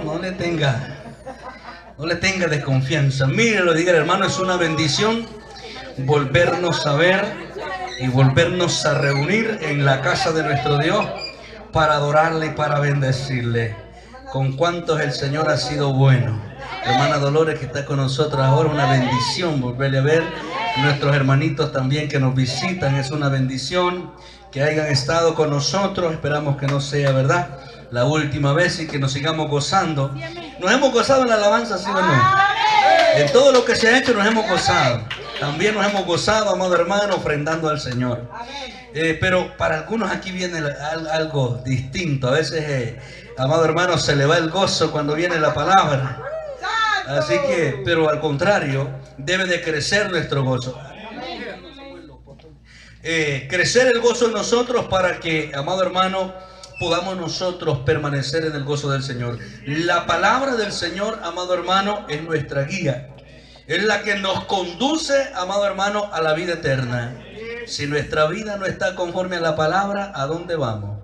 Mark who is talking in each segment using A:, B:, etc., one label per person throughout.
A: no le tenga desconfianza. Mire, lo diga, hermano, es una bendición volvernos a ver y volvernos a reunir en la casa de nuestro Dios para adorarle y para bendecirle. Con cuántos el Señor ha sido bueno. Hermana Dolores, que está con nosotros ahora, una bendición volverle a ver. Nuestros hermanitos también que nos visitan, es una bendición que hayan estado con nosotros. Esperamos que no sea, ¿verdad?, la última vez, y que nos sigamos gozando. Nos hemos gozado en la alabanza, ¿sí o no? En todo lo que se ha hecho nos hemos gozado. También nos hemos gozado, amado hermano, ofrendando al Señor. Pero para algunos aquí viene algo distinto. A veces, amado hermano, se le va el gozo cuando viene la palabra. Así que, pero al contrario, debe de crecer nuestro gozo. Crecer el gozo en nosotros para que, amado hermano, podamos nosotros permanecer en el gozo del Señor. La palabra del Señor, amado hermano, es nuestra guía. Es la que nos conduce, amado hermano, a la vida eterna. Si nuestra vida no está conforme a la palabra, ¿a dónde vamos?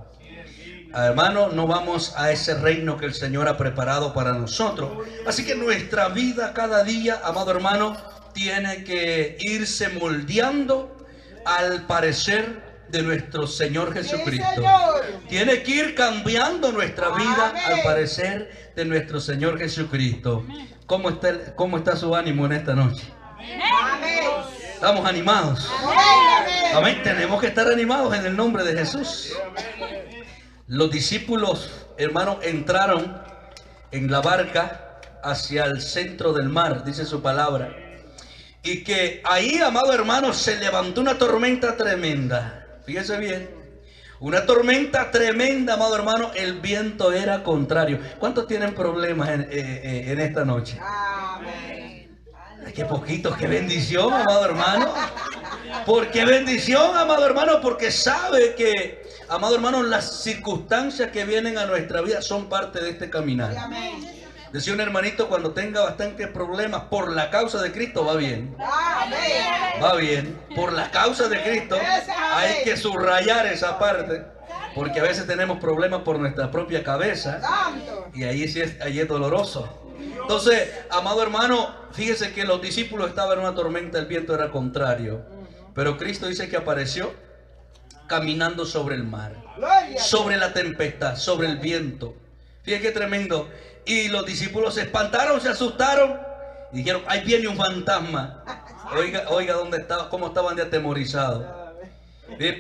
A: Hermano, no vamos a ese reino que el Señor ha preparado para nosotros. Así que nuestra vida cada día, amado hermano, tiene que irse moldeando al parecer de nuestro Señor Jesucristo. Tiene que ir cambiando nuestra vida al parecer de nuestro Señor Jesucristo. ¿Cómo está su ánimo en esta noche? ¿Estamos animados? Amén. Tenemos que estar animados en el nombre de Jesús. Los discípulos, hermanos, entraron en la barca hacia el centro del mar, dice su palabra. Y que ahí, amado hermano, se levantó una tormenta tremenda. Fíjese bien, una tormenta tremenda, amado hermano. El viento era contrario. ¿Cuántos tienen problemas en esta noche? Amén. Qué poquitos, qué bendición, amado hermano. ¿Por qué bendición, amado hermano? Porque sabe que, amado hermano, las circunstancias que vienen a nuestra vida son parte de este caminar. Decía un hermanito, cuando tenga bastantes problemas por la causa de Cristo, va bien. Va bien. Por la causa de Cristo hay que subrayar esa parte. Porque a veces tenemos problemas por nuestra propia cabeza. Y ahí sí ahí es doloroso. Entonces, amado hermano, fíjese que los discípulos estaban en una tormenta, el viento era contrario. Pero Cristo dice que apareció caminando sobre el mar, sobre la tempestad, sobre el viento. Fíjese qué tremendo. Y los discípulos se espantaron, se asustaron y dijeron: ahí viene un fantasma. Oiga dónde estaba, cómo estaban de atemorizados.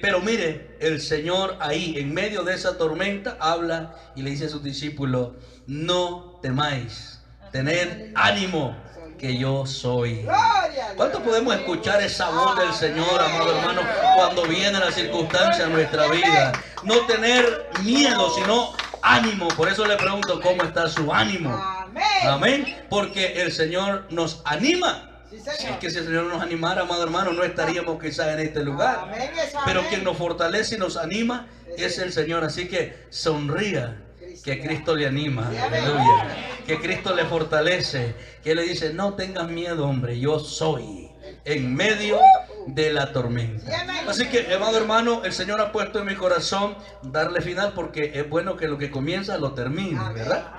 A: Pero mire, el Señor ahí en medio de esa tormenta habla y le dice a sus discípulos: no temáis, tened ánimo, que yo soy. ¿Cuánto podemos escuchar esa voz del Señor, amado hermano, cuando viene la circunstancia en nuestra vida? No tener miedo, sino ánimo. Por eso le pregunto: ¿cómo está su ánimo? Amén. Porque el Señor nos anima. Si es que si el Señor nos animara, amado hermano, no estaríamos quizás en este lugar. Pero quien nos fortalece y nos anima es el Señor. Así que sonría, que Cristo le anima. Aleluya. Que Cristo le fortalece. Que le dice: no tengas miedo, hombre, yo soy en medio de la tormenta. Así que, amado hermano, el Señor ha puesto en mi corazón darle final, porque es bueno que lo que comienza lo termine, ¿verdad?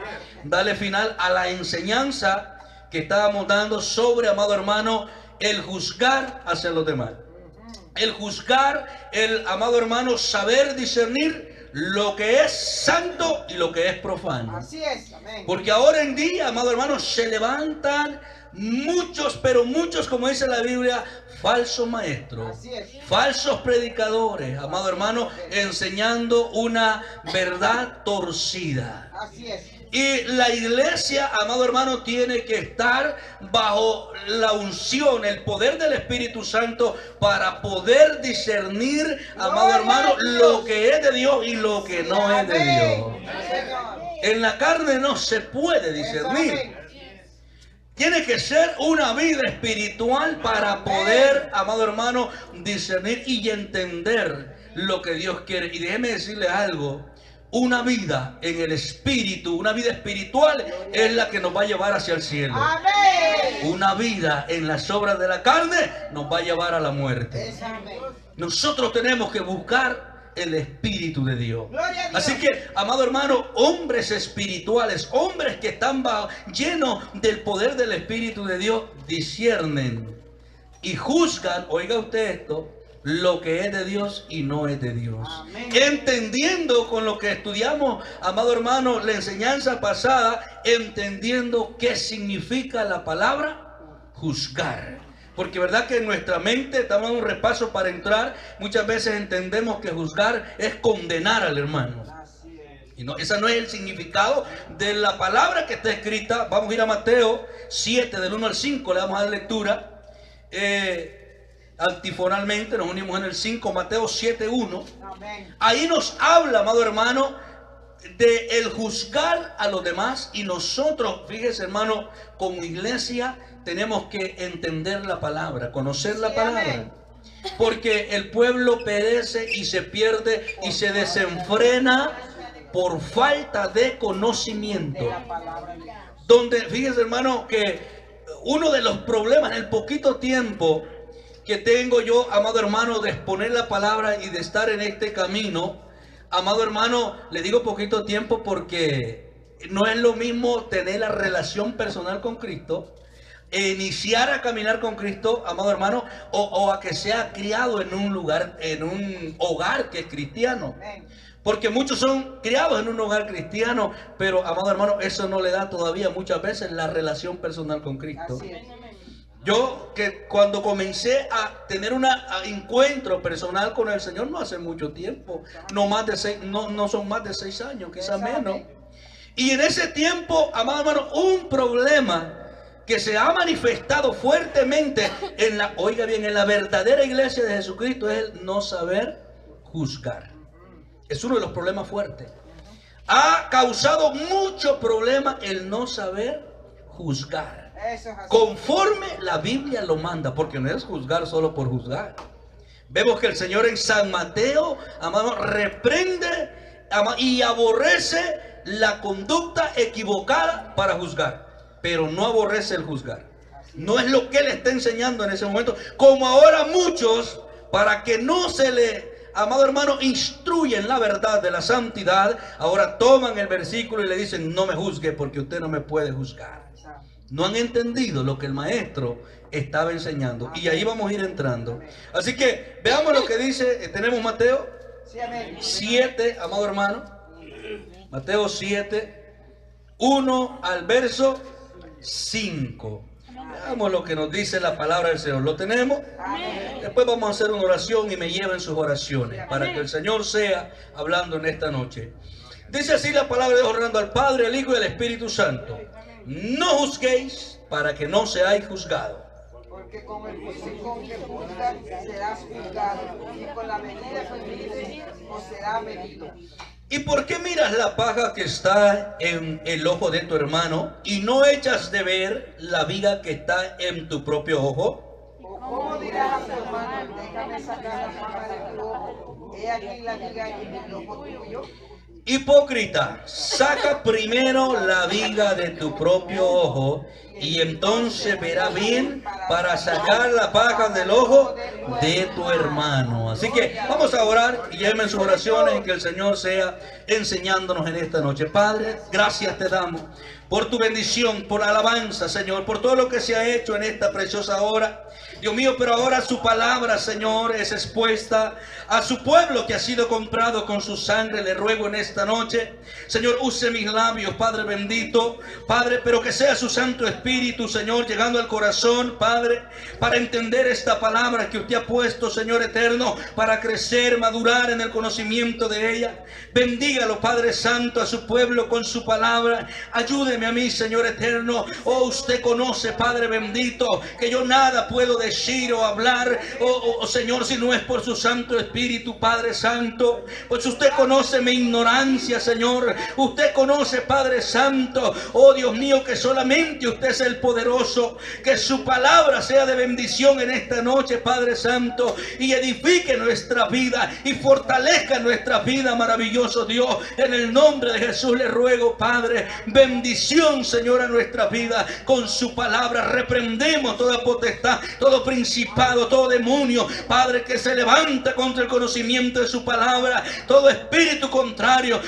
A: Darle final a la enseñanza que estábamos dando sobre, amado hermano, el juzgar hacia los demás. El juzgar, el, amado hermano, saber discernir lo que es santo y lo que es profano. Así es, amén. Porque ahora en día, amado hermano, se levantan muchos, pero muchos, como dice la Biblia, falsos maestros, falsos predicadores, amado hermano, enseñando una verdad torcida. Así es. Y la iglesia, amado hermano, tiene que estar bajo la unción, el poder del Espíritu Santo, para poder discernir, amado hermano, lo que es de Dios y lo que no es de Dios. En la carne no se puede discernir. Tiene que ser una vida espiritual para poder, amado hermano, discernir y entender lo que Dios quiere. Y déjeme decirle algo: una vida en el espíritu, una vida espiritual, es la que nos va a llevar hacia el cielo. Una vida en las obras de la carne nos va a llevar a la muerte. Nosotros tenemos que buscar el Espíritu de Dios. Así que, amado hermano, hombres espirituales, hombres que están llenos del poder del Espíritu de Dios, disciernen y juzgan, oiga usted esto, lo que es de Dios y no es de Dios. Amén. Entendiendo con lo que estudiamos, amado hermano, la enseñanza pasada, entendiendo qué significa la palabra juzgar. Porque verdad que en nuestra mente, estamos dando un repaso para entrar, muchas veces entendemos que juzgar es condenar al hermano. Y no, ese no es el significado de la palabra que está escrita. Vamos a ir a Mateo 7, del 1 al 5, le vamos a dar lectura. Antifonalmente nos unimos en el 5, Mateo 7, 1. Ahí nos habla, amado hermano, de el juzgar a los demás. Y nosotros, fíjese hermano, como iglesia tenemos que entender la palabra, conocer la palabra. Porque el pueblo perece y se pierde y se desenfrena por falta de conocimiento. Donde, fíjese hermano, que uno de los problemas en el poquito tiempo que tengo yo, amado hermano, de exponer la palabra y de estar en este camino, amado hermano, le digo poquito tiempo porque no es lo mismo tener la relación personal con Cristo, iniciar a caminar con Cristo, amado hermano, o a que sea criado en un lugar, en un hogar que es cristiano. Porque muchos son criados en un hogar cristiano, pero, amado hermano, eso no le da todavía muchas veces la relación personal con Cristo. Yo que cuando comencé a tener un encuentro personal con el Señor, no hace mucho tiempo, no son más de 6 años, quizás menos. Y en ese tiempo, amado hermano, un problema que se ha manifestado fuertemente oiga bien, en la verdadera iglesia de Jesucristo es el no saber juzgar. Es uno de los problemas fuertes. Ha causado mucho problema el no saber juzgar. Conforme la Biblia lo manda, porque no es juzgar solo por juzgar. Vemos que el Señor en San Mateo, amado, reprende y aborrece la conducta equivocada para juzgar, pero no aborrece el juzgar. No es lo que Él está enseñando en ese momento, como ahora muchos, para que no se le, amado hermano, instruyen la verdad de la santidad, ahora toman el versículo y le dicen: no me juzgue porque usted no me puede juzgar. No han entendido lo que el maestro estaba enseñando. Y ahí vamos a ir entrando. Así que veamos lo que dice. Tenemos Mateo 7, amado hermano. Mateo 7, 1 al verso 5. Veamos lo que nos dice la palabra del Señor. ¿Lo tenemos? Después vamos a hacer una oración y me lleven sus oraciones para que el Señor sea hablando en esta noche. Dice así la palabra de Dios, orando al Padre, al Hijo y al Espíritu Santo: no juzguéis para que no seáis juzgados. Porque con el juicio con que juzgas serás juzgado, y con la medida que mides os será medido. ¿Y por qué miras la paja que está en el ojo de tu hermano y no echas de ver la viga que está en tu propio ojo? ¿O cómo dirás a tu hermano: déjame sacar la paja de tu ojo, he aquí la viga en el ojo tuyo? Hipócrita, saca primero la viga de tu propio ojo y entonces verás bien para sacar la paja del ojo de tu hermano. Así que vamos a orar y llamen sus oraciones y que el Señor sea enseñándonos en esta noche. Padre, gracias te damos por tu bendición, por la alabanza, Señor, por todo lo que se ha hecho en esta preciosa hora. Dios mío, pero ahora su palabra, Señor, es expuesta a su pueblo que ha sido comprado con su sangre. Le ruego en esta noche, Señor, use mis labios, Padre bendito, Padre, pero que sea su Santo Espíritu, Señor, llegando al corazón, Padre, para entender esta palabra que usted ha puesto, Señor eterno, para crecer, madurar en el conocimiento de ella. Bendígalo, Padre Santo, a su pueblo con su palabra. Ayúdeme a mí, Señor eterno. Oh, usted conoce, Padre bendito, que yo nada puedo decir o hablar, Señor, si no es por su Santo Espíritu, Padre Santo. Pues usted conoce mi ignorancia, abundancia, Señor. Usted conoce, Padre Santo, oh Dios mío, que solamente usted es el poderoso. Que su palabra sea de bendición en esta noche, Padre Santo, y edifique nuestra vida y fortalezca nuestra vida, maravilloso Dios. En el nombre de Jesús le ruego, Padre, bendición, Señor, a nuestra vida. Con su palabra reprendemos toda potestad, todo principado, todo demonio, Padre, que se levanta contra el conocimiento de su palabra. Todo espíritu contrario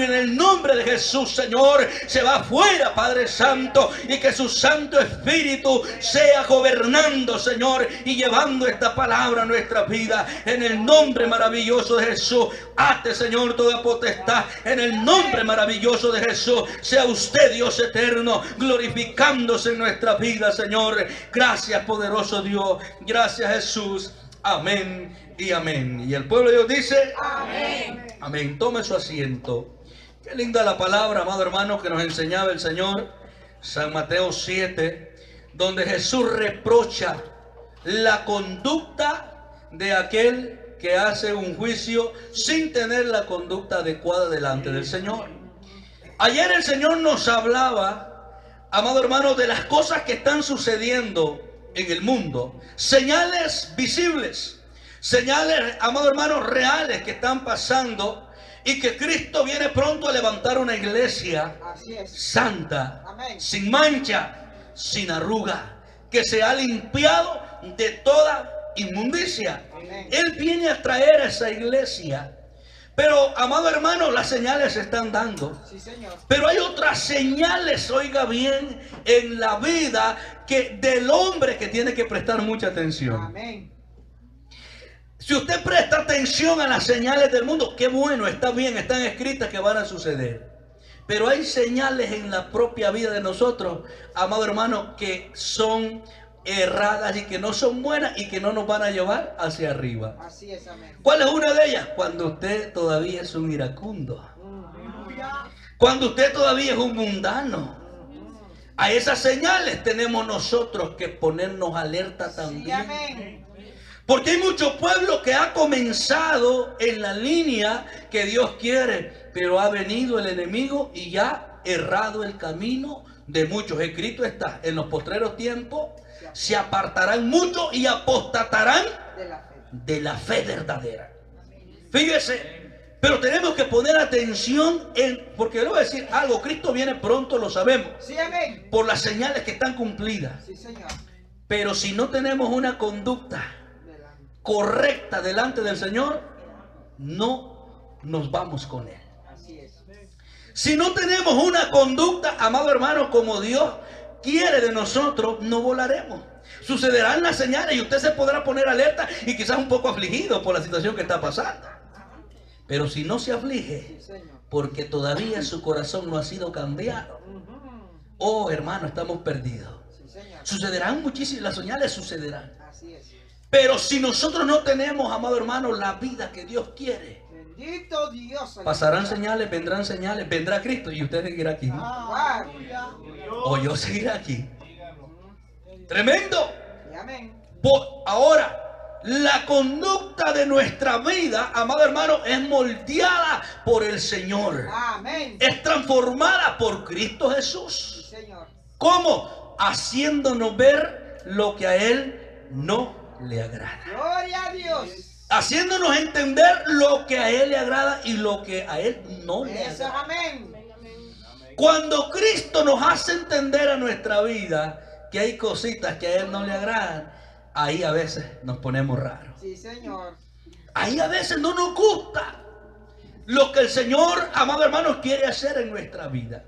A: en el nombre de Jesús, Señor, se va afuera, Padre Santo, y que su Santo Espíritu sea gobernando, Señor, y llevando esta palabra a nuestra vida. En el nombre maravilloso de Jesús, ate, Señor, toda potestad. En el nombre maravilloso de Jesús, sea usted, Dios eterno, glorificándose en nuestra vida, Señor. Gracias, poderoso Dios. Gracias, Jesús. Amén y amén. Y el pueblo de Dios dice: amén. Amén. Tome su asiento. Qué linda la palabra, amado hermano, que nos enseñaba el Señor. San Mateo 7, donde Jesús reprocha la conducta de aquel que hace un juicio sin tener la conducta adecuada delante del Señor. Ayer el Señor nos hablaba, amado hermano, de las cosas que están sucediendo en el mundo. Señales visibles, señales, amado hermano, reales que están pasando, y que Cristo viene pronto a levantar una iglesia santa, amén, sin mancha, sin arruga, que se ha limpiado de toda inmundicia. Amén. Él viene a traer a esa iglesia. Pero, amado hermano, las señales se están dando. Sí, señor. Pero hay otras señales, oiga bien, en la vida del hombre que tiene que prestar mucha atención. Amén. Si usted presta atención a las señales del mundo, qué bueno, está bien, están escritas que van a suceder. Pero hay señales en la propia vida de nosotros, amado hermano, que son erradas y que no son buenas y que no nos van a llevar hacia arriba. Así es, amén. ¿Cuál es una de ellas? Cuando usted todavía es un iracundo. Cuando usted todavía es un mundano. A esas señales tenemos nosotros que ponernos alerta también. Sí, amén. Porque hay mucho pueblo que ha comenzado en la línea que Dios quiere, pero ha venido el enemigo y ya ha errado el camino de muchos. Escrito está: en los postreros tiempos se apartarán muchos y apostatarán de la fe verdadera. Fíjese, pero tenemos que poner atención porque le voy a decir algo: Cristo viene pronto, lo sabemos, sí, amén, por las señales que están cumplidas. Sí, señor. Pero si no tenemos una conducta correcta delante del Señor, no nos vamos con Él. Así es. Si no tenemos una conducta, amado hermano, como Dios quiere de nosotros, no volaremos. Sucederán las señales y usted se podrá poner alerta y quizás un poco afligido por la situación que está pasando. Pero si no se aflige, porque todavía su corazón no ha sido cambiado, oh hermano, estamos perdidos. Sucederán muchísimas, las señales sucederán. Así es. Pero si nosotros no tenemos, amado hermano, la vida que Dios quiere, bendito Dios, pasarán señales, vendrá Cristo y usted seguirá aquí. O yo seguiré aquí. Tremendo. Ahora, la conducta de nuestra vida, amado hermano, es moldeada por el Señor. Amén. Es transformada por Cristo Jesús. Sí, señor. ¿Cómo? Haciéndonos ver lo que a Él no le agrada. Gloria a Dios. Haciéndonos entender lo que a Él le agrada y lo que a Él no le agrada. Amén. Cuando Cristo nos hace entender a nuestra vida que hay cositas que a Él no le agradan, ahí a veces nos ponemos raros. Sí, señor. Ahí a veces no nos gusta lo que el Señor, amado hermano, quiere hacer en nuestra vida.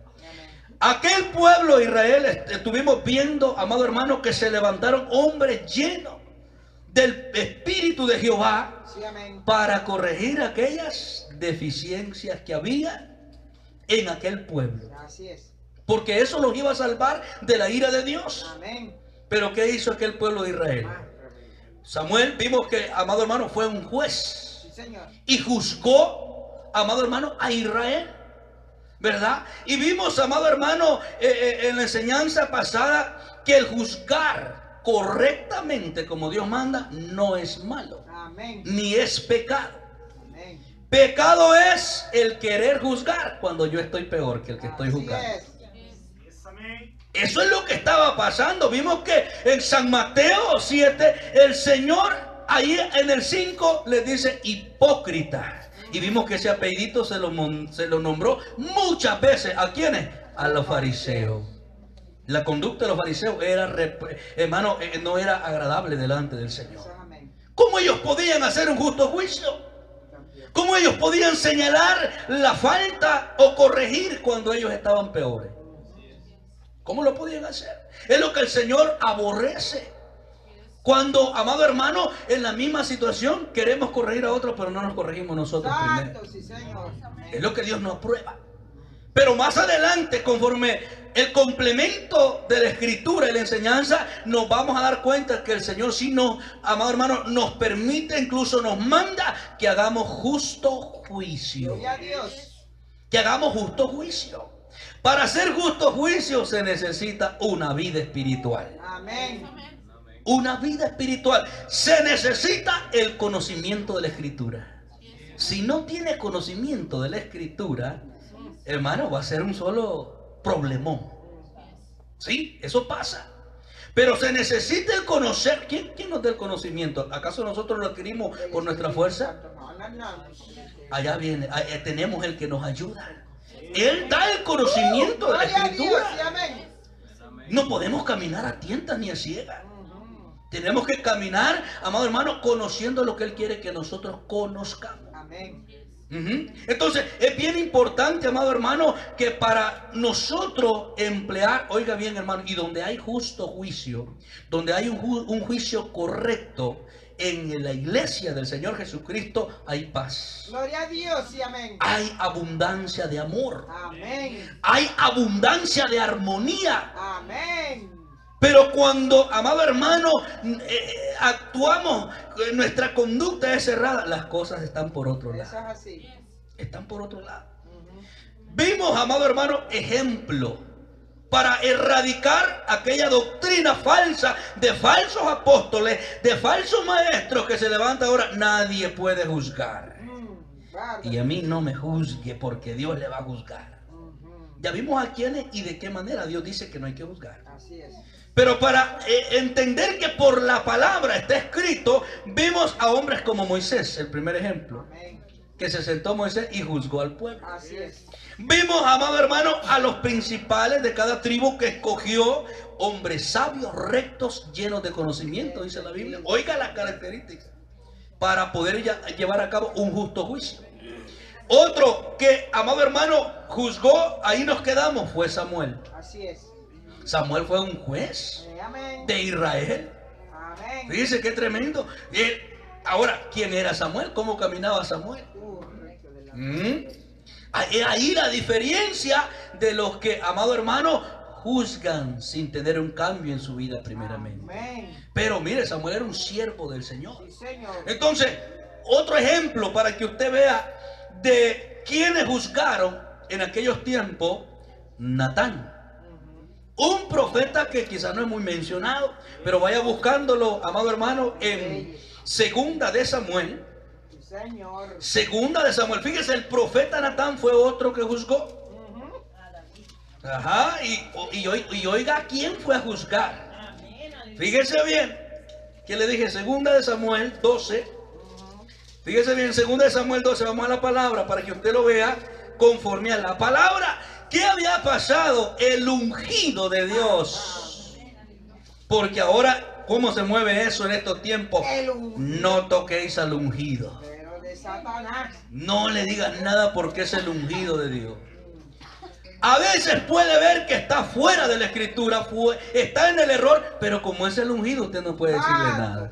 A: Aquel pueblo de Israel, estuvimos viendo, amado hermano, que se levantaron hombres llenos del Espíritu de Jehová, sí, para corregir aquellas deficiencias que había en aquel pueblo. Así es. Porque eso los iba a salvar de la ira de Dios. Amén. Pero ¿qué hizo aquel pueblo de Israel? Samuel, vimos que, amado hermano, fue un juez. Sí, señor. Y juzgó, amado hermano, a Israel, ¿verdad? Y vimos, amado hermano, en la enseñanza pasada, que el juzgar correctamente como Dios manda no es malo. Amén. Ni es pecado. Amén. Pecado es el querer juzgar cuando yo estoy peor que el que estoy juzgando. Eso es lo que estaba pasando. Vimos que en San Mateo 7, el Señor ahí en el 5 les dice hipócrita. Y vimos que ese apellidito se lo nombró muchas veces. ¿A quiénes? A los fariseos. La conducta de los fariseos era, hermano, no era agradable delante del Señor. ¿Cómo ellos podían hacer un justo juicio? ¿Cómo ellos podían señalar la falta o corregir cuando ellos estaban peores? ¿Cómo lo podían hacer? Es lo que el Señor aborrece. Cuando, amado hermano, en la misma situación queremos corregir a otros, pero no nos corregimos nosotros primero. Es lo que Dios nos aprueba. Pero más adelante, conforme el complemento de la escritura y la enseñanza, nos vamos a dar cuenta que el Señor sí nos, amado hermano, nos permite, incluso nos manda que hagamos justo juicio. Que hagamos justo juicio. Para hacer justo juicio se necesita una vida espiritual. Amén. Una vida espiritual. Se necesita el conocimiento de la escritura. Si no tiene conocimiento de la escritura, hermano, va a ser un solo problemón. Sí, eso pasa. Pero se necesita el conocer. ¿Quién nos da el conocimiento? ¿Acaso nosotros lo adquirimos por nuestra fuerza? Allá viene, tenemos el que nos ayuda. Él da el conocimiento de la escritura. No podemos caminar a tientas ni a ciegas. Tenemos que caminar, amado hermano, conociendo lo que Él quiere que nosotros conozcamos. Amén. Entonces es bien importante, amado hermano, que para nosotros emplear, oiga bien hermano, y donde hay justo juicio, donde hay un juicio correcto en la iglesia del Señor Jesucristo, hay paz.
B: Gloria a Dios y amén.
A: Hay abundancia de amor.
B: Amén.
A: Hay abundancia de armonía.
B: Amén.
A: Pero cuando, amado hermano, actuamos, nuestra conducta es cerrada, las cosas están por otro lado.
B: Eso es así.
A: Están por otro lado. Vimos, amado hermano, ejemplo para erradicar aquella doctrina falsa de falsos apóstoles, de falsos maestros que se levanta ahora. Nadie puede juzgar. Y a mí no me juzgue porque Dios le va a juzgar. Ya vimos a quiénes y de qué manera Dios dice que no hay que juzgar.
B: Así es.
A: Pero para entender que por la palabra está escrito, vimos a hombres como Moisés, el primer ejemplo.
B: Amén.
A: Que se sentó Moisés y juzgó al pueblo.
B: Así es.
A: Vimos, amado hermano, a los principales de cada tribu que escogió hombres sabios, rectos, llenos de conocimiento, dice la Biblia. Oiga las características para poder llevar a cabo un justo juicio. Otro que, amado hermano, juzgó, ahí nos quedamos, fue Samuel.
B: Así es.
A: Samuel fue un juez de Israel.
B: Amén.
A: Fíjense qué tremendo. Ahora, ¿quién era Samuel? ¿Cómo caminaba Samuel? Ahí la diferencia de los que, amado hermano, juzgan sin tener un cambio en su vida primeramente.
B: Amén.
A: Pero mire, Samuel era un siervo del Señor.
B: Sí, Señor.
A: Entonces, otro ejemplo para que usted vea de quienes juzgaron en aquellos tiempos, Natán. Un profeta que quizás no es muy mencionado, pero vaya buscándolo, amado hermano, en Segunda de Samuel.
B: Señor.
A: Segunda de Samuel. Fíjese, el profeta Natán fue otro que juzgó. Ajá, y oiga, ¿quién fue a juzgar? Fíjese bien, que le dije, Segunda de Samuel 12. Fíjese bien, Segunda de Samuel 12, vamos a la palabra para que usted lo vea conforme a la palabra. ¿Qué había pasado? El ungido de Dios. Porque ahora, ¿cómo se mueve eso en estos tiempos? No toquéis al ungido.
B: Pero de Satanás.
A: No le digas nada porque es el ungido de Dios. A veces puede ver que está fuera de la escritura, está en el error, pero como es el ungido, usted no puede decirle nada.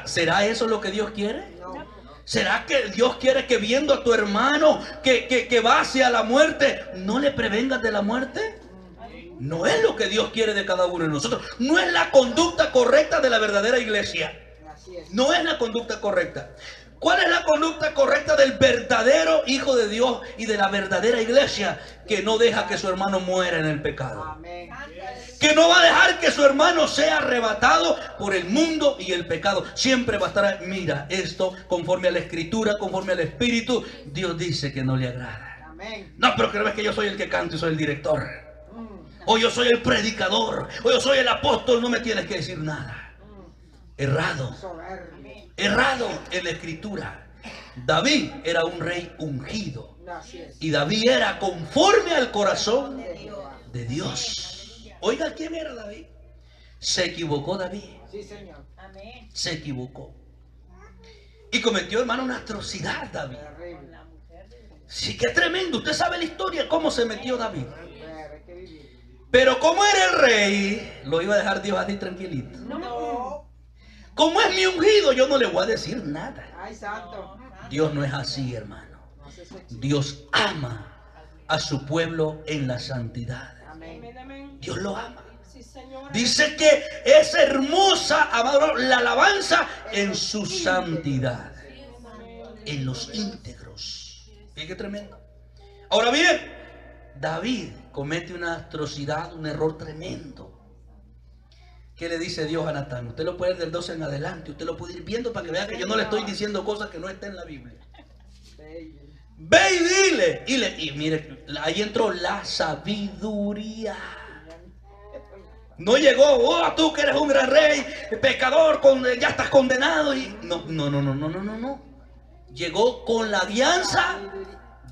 A: ¿Será eso lo que Dios quiere?
B: No.
A: ¿Será que Dios quiere que viendo a tu hermano que va hacia la muerte, no le prevengas de la muerte? No es lo que Dios quiere de cada uno de nosotros. No es la conducta correcta de la verdadera iglesia. No es la conducta correcta. ¿Cuál es la conducta correcta del verdadero hijo de Dios y de la verdadera iglesia? Que no deja que su hermano muera en el pecado.
B: Amén.
A: Que no va a dejar que su hermano sea arrebatado por el mundo y el pecado. Siempre va a estar, mira, esto conforme a la escritura, conforme al espíritu, Dios dice que no le agrada.
B: Amén.
A: No, pero que no ves que yo soy el que canto y soy el director. O yo soy el predicador. O yo soy el apóstol. No me tienes que decir nada. Errado.
B: Soberbio.
A: Errado en la escritura. David era un rey ungido.
B: Así es.
A: Y David era conforme al corazón de Dios. Oiga, ¿quién era David? Se equivocó David.
B: Sí, Señor.
C: Amén.
A: Se equivocó. Y cometió, hermano, una atrocidad David.
B: Terrible.
A: Sí, qué tremendo. Usted sabe la historia, cómo se metió David.
B: Pero hay que vivir.
A: Pero como era el rey, lo iba a dejar Dios así tranquilito.
B: No.
A: Como es mi ungido, yo no le voy a decir nada.
B: Ay, santo.
A: Dios no es así, hermano.
B: No se sexy.
A: Dios ama a su pueblo en la santidad.
B: Amén.
C: Amén.
A: Dios lo ama.
C: Sí, Señor.
A: Dice que es hermosa, amado, la alabanza en su santidad, en los íntegros. Miren qué tremendo. Ahora bien, David comete una atrocidad, un error tremendo. ¿Qué le dice Dios a Natán? Usted lo puede ver del 12 en adelante. Usted lo puede ir viendo para que vea que yo no le estoy diciendo cosas que no están en la Biblia.
B: Baby.
A: Ve y dile. Y mire, ahí entró la sabiduría. No llegó, oh, tú que eres un gran rey, pecador, ya estás condenado. Y no. Llegó con la guianza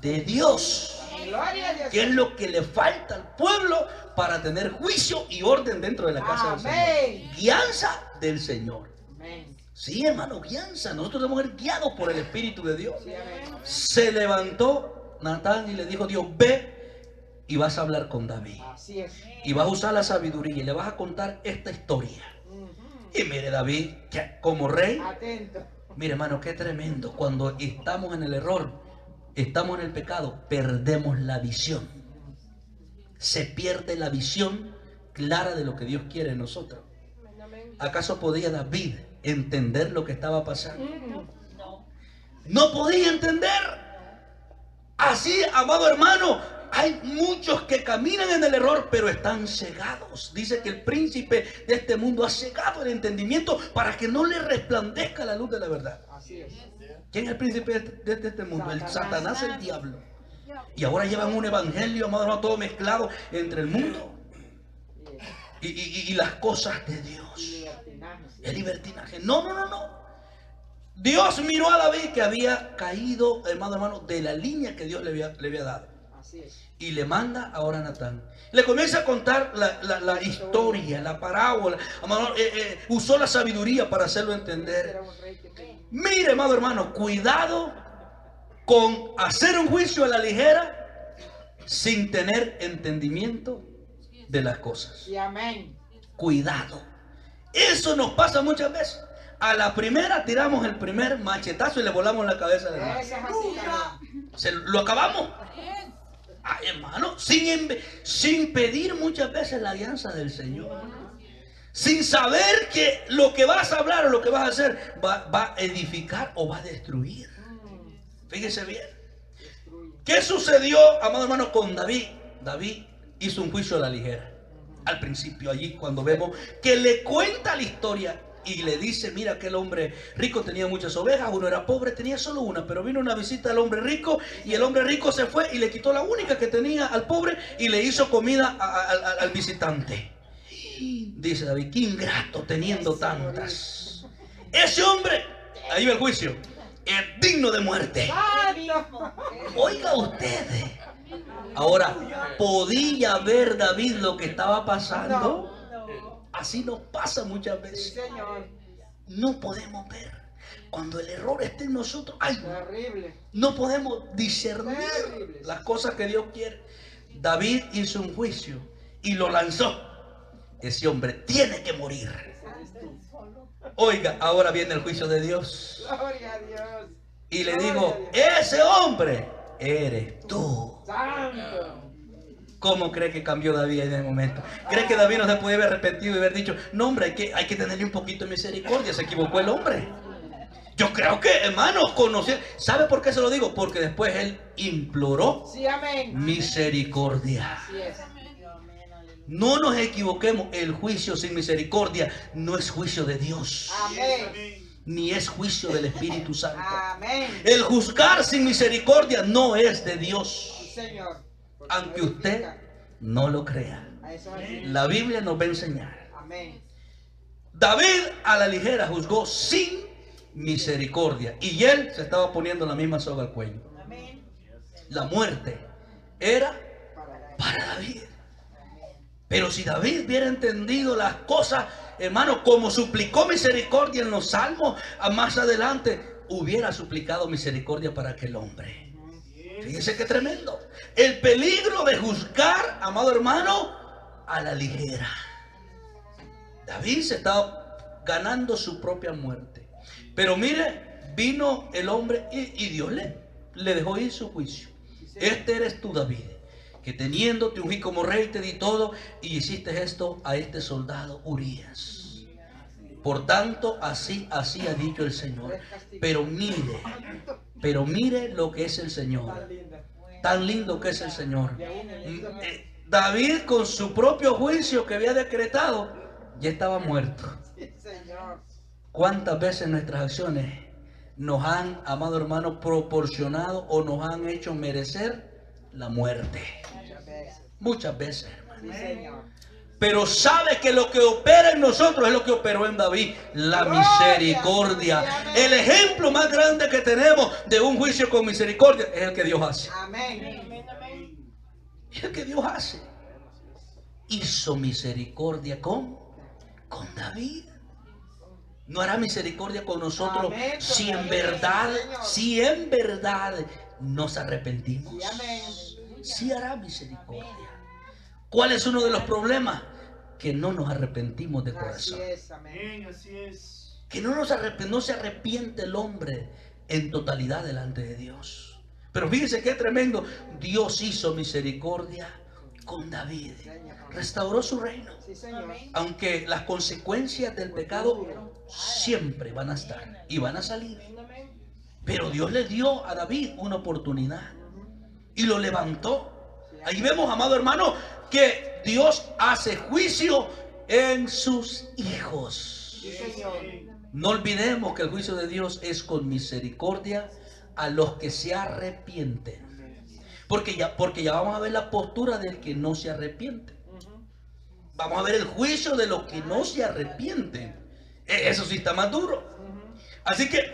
A: de Dios.
B: Gloria a Dios.
A: ¿Qué es lo que le falta al pueblo para tener juicio y orden dentro de la casa del Señor?
B: Amén.
A: Guianza del Señor.
B: Amén.
A: Sí, hermano, guianza. Nosotros debemos ser guiados por el Espíritu de Dios.
B: Sí, amén.
A: Se levantó Natán y le dijo: Dios, ve y vas a hablar con David.
B: Así es.
A: Y vas a usar la sabiduría y le vas a contar esta historia.
B: Ujú.
A: Y mire, David, que como rey,
B: Atento.
A: mire, hermano, qué tremendo. Cuando estamos en el error, estamos en el pecado, perdemos la visión. Se pierde la visión clara de lo que Dios quiere en nosotros. ¿Acaso podía David entender lo que estaba pasando?
C: No.
A: No podía entender. Así, amado hermano, hay muchos que caminan en el error, pero están cegados. Dice que el príncipe de este mundo ha cegado el entendimiento para que no le resplandezca la luz de la verdad.
B: Así es.
A: ¿Quién es el príncipe de este mundo? El
B: Satanás.
A: Satanás, el diablo. Y ahora llevan un evangelio, amado hermano, todo mezclado entre el mundo y las cosas de Dios.
B: Libertinaje.
A: El libertinaje. No. Dios miró a David que había caído, hermano, de la línea que Dios le había dado.
B: Así es.
A: Y le manda ahora a Natán. Le comienza a contar la historia, la parábola. Usó la sabiduría para hacerlo entender.
B: Era un rey que
A: Mire, amado hermano, cuidado con hacer un juicio a la ligera sin tener entendimiento de las cosas.
B: Sí, amén.
A: Cuidado. Eso nos pasa muchas veces. A la primera tiramos el primer machetazo y le volamos la cabeza al hermano.
B: Eso es así, amén.
A: Lo acabamos. Ay, hermano, sin pedir muchas veces la alianza del Señor. Sin saber que lo que vas a hablar o lo que vas a hacer va a edificar o va a destruir. Fíjese bien. ¿Qué sucedió, amado hermano, con David? David hizo un juicio a la ligera. Al principio, allí cuando vemos que le cuenta la historia y le dice: mira, aquel hombre rico tenía muchas ovejas, uno era pobre, tenía solo una, pero vino una visita al hombre rico y el hombre rico se fue y le quitó la única que tenía al pobre y le hizo comida al visitante. Dice David: qué ingrato teniendo tantas. Ese hombre, ahí va el juicio, es digno de muerte. Oiga ustedes. Ahora, ¿podía ver David lo que estaba pasando? Así nos pasa muchas
B: Sí,
A: veces.
B: Señor.
A: No podemos ver. Cuando el error está en nosotros, ay,
B: Terrible.
A: no podemos discernir
B: Terrible.
A: las cosas que Dios quiere. David hizo un juicio y lo lanzó. Ese hombre tiene que morir. Oiga, ahora viene el juicio de Dios.
B: Gloria a Dios.
A: Y le
B: Gloria
A: digo:
B: a Dios.
A: ese hombre eres tú.
B: Santo.
A: ¿Cómo cree que cambió David en el momento? ¿Cree que David no se puede haber arrepentido y haber dicho: no, hombre, hay que tenerle un poquito de misericordia? Se equivocó el hombre. Yo creo que, hermanos, conocer. ¿Sabe por qué se lo digo? Porque después él imploró
B: Sí, amén.
A: misericordia.
B: Así es.
A: No nos equivoquemos, el juicio sin misericordia no es juicio de Dios,
B: Amén.
A: ni es juicio del Espíritu Santo.
B: Amén.
A: El juzgar sin misericordia no es de Dios,
B: Sí, Señor.
A: aunque usted no lo crea.
B: A eso es.
A: La Biblia nos va a enseñar.
B: Amén.
A: David a la ligera juzgó sin misericordia y él se estaba poniendo la misma soga al cuello. La muerte era para David. Pero si David hubiera entendido las cosas, hermano, como suplicó misericordia en los salmos, más adelante hubiera suplicado misericordia para aquel hombre. Fíjese qué tremendo. El peligro de juzgar, amado hermano, a la ligera. David se estaba ganando su propia muerte. Pero mire, vino el hombre y Dios le dejó ir su juicio. Este eres tú, David, que teniendo te ungí como rey, te di todo y hiciste esto a este soldado Urías. Por tanto, así ha dicho el Señor. Pero mire lo que es el Señor. Tan lindo que es el Señor. David, con su propio juicio que había decretado, ya estaba muerto. ¿Cuántas veces nuestras acciones nos han, amado hermano, proporcionado o nos han hecho merecer la muerte? Muchas veces, hermano.
B: Sí, Señor.
A: Pero sabe que lo que opera en nosotros es lo que operó en David, la misericordia. El ejemplo más grande que tenemos de un juicio con misericordia es el que Dios hace.
B: Amén.
A: Es el que Dios hace. Hizo misericordia con David. No hará misericordia con nosotros.
B: Amén.
A: si en verdad nos arrepentimos.
B: Sí, amén.
A: Sí hará misericordia. ¿Cuál es uno de los problemas? Que no nos arrepentimos de corazón.
B: Así es, amén.
C: Así es.
A: Que no se arrepiente el hombre en totalidad delante de Dios. Pero fíjese qué tremendo. Dios hizo misericordia con David. Restauró su reino.
B: Sí, Señor.
A: Aunque las consecuencias del pecado siempre van a estar y van a salir. Pero Dios le dio a David una oportunidad y lo levantó. Ahí vemos, amado hermano, que Dios hace juicio en sus hijos.
B: Sí, Señor.
A: No olvidemos que el juicio de Dios es con misericordia a los que se arrepienten. Porque ya vamos a ver la postura del que no se arrepiente. Vamos a ver el juicio de los que no se arrepienten. Eso sí está más duro. Así que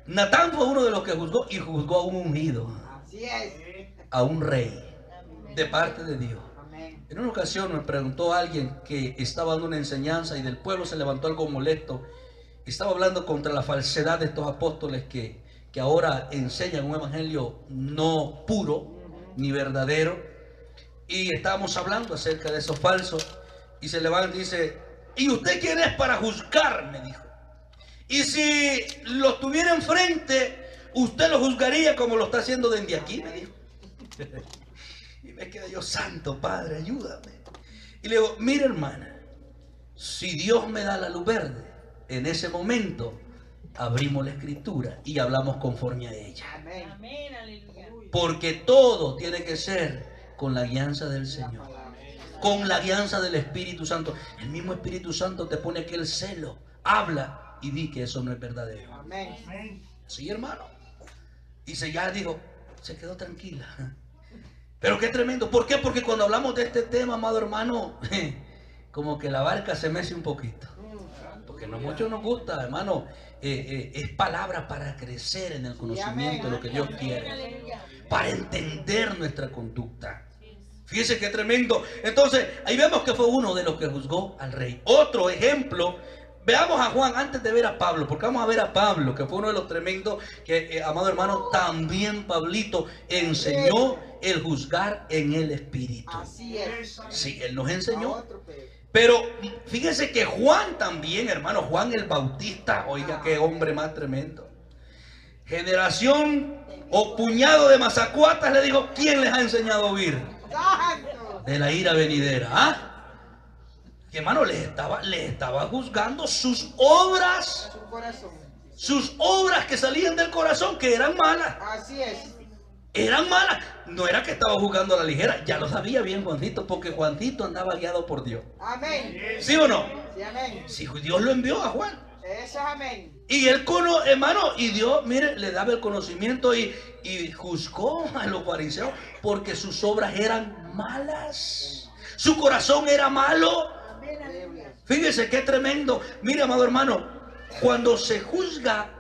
A: Natán fue uno de los que juzgó y juzgó a un ungido,
B: Así es.
A: a un rey de parte de Dios.
B: Amén.
A: En una ocasión me preguntó alguien que estaba dando una enseñanza y del pueblo se levantó algo molesto. Estaba hablando contra la falsedad de estos apóstoles que ahora enseñan un evangelio no puro ni verdadero. Y estábamos hablando acerca de esos falsos. Y se levanta y dice: ¿y usted quién es para juzgar? Me dijo. Y si lo tuviera enfrente, usted lo juzgaría como lo está haciendo desde aquí, me dijo. Y me quedé yo: santo Padre, ayúdame. Y le digo: mire, hermana, si Dios me da la luz verde, en ese momento abrimos la escritura y hablamos conforme a ella.
B: Amén.
A: Porque todo tiene que ser con la guianza del Señor, con la guianza del Espíritu Santo. El mismo Espíritu Santo te pone aquel celo, habla y di que eso no es verdadero.
B: Amén.
A: Sí, hermano. Y ya dijo, se quedó tranquila. Pero qué tremendo. ¿Por qué? Porque cuando hablamos de este tema, amado hermano, como que la barca se mece un poquito. Porque no mucho nos gusta, hermano. Es palabra para crecer en el conocimiento de lo que Dios quiere, para entender nuestra conducta. Fíjese qué tremendo. Entonces, ahí vemos que fue uno de los que juzgó al rey. Otro ejemplo, veamos a Juan antes de ver a Pablo, porque vamos a ver a Pablo, que fue uno de los tremendos que, amado hermano, también Pablito enseñó el juzgar en el Espíritu.
B: Así es.
A: Sí, él nos enseñó.
B: Otro peor.
A: Pero fíjese que Juan también, hermano, Juan el Bautista, oiga qué hombre más tremendo. Generación o puñado de mazacuatas, le dijo: ¿quién les ha enseñado a huir
B: Santo.
A: de la ira venidera? ¿Ah? Que hermano, les estaba juzgando sus obras
B: Su corazón.
A: Sus obras que salían del corazón, que eran malas.
B: Así es.
A: Eran malas. No era que estaba jugando a la ligera. Ya lo sabía bien Juancito, porque Juancito andaba guiado por Dios.
B: Amén.
A: ¿Sí o no?
B: Sí, amén.
A: Si Dios lo envió a Juan.
B: Eso es amén.
A: Y él, hermano, y Dios, mire, le daba el conocimiento y juzgó a los fariseos porque sus obras eran malas. Su corazón era malo.
B: Aleluya.
A: Fíjese qué tremendo. Mire, amado hermano, cuando se juzga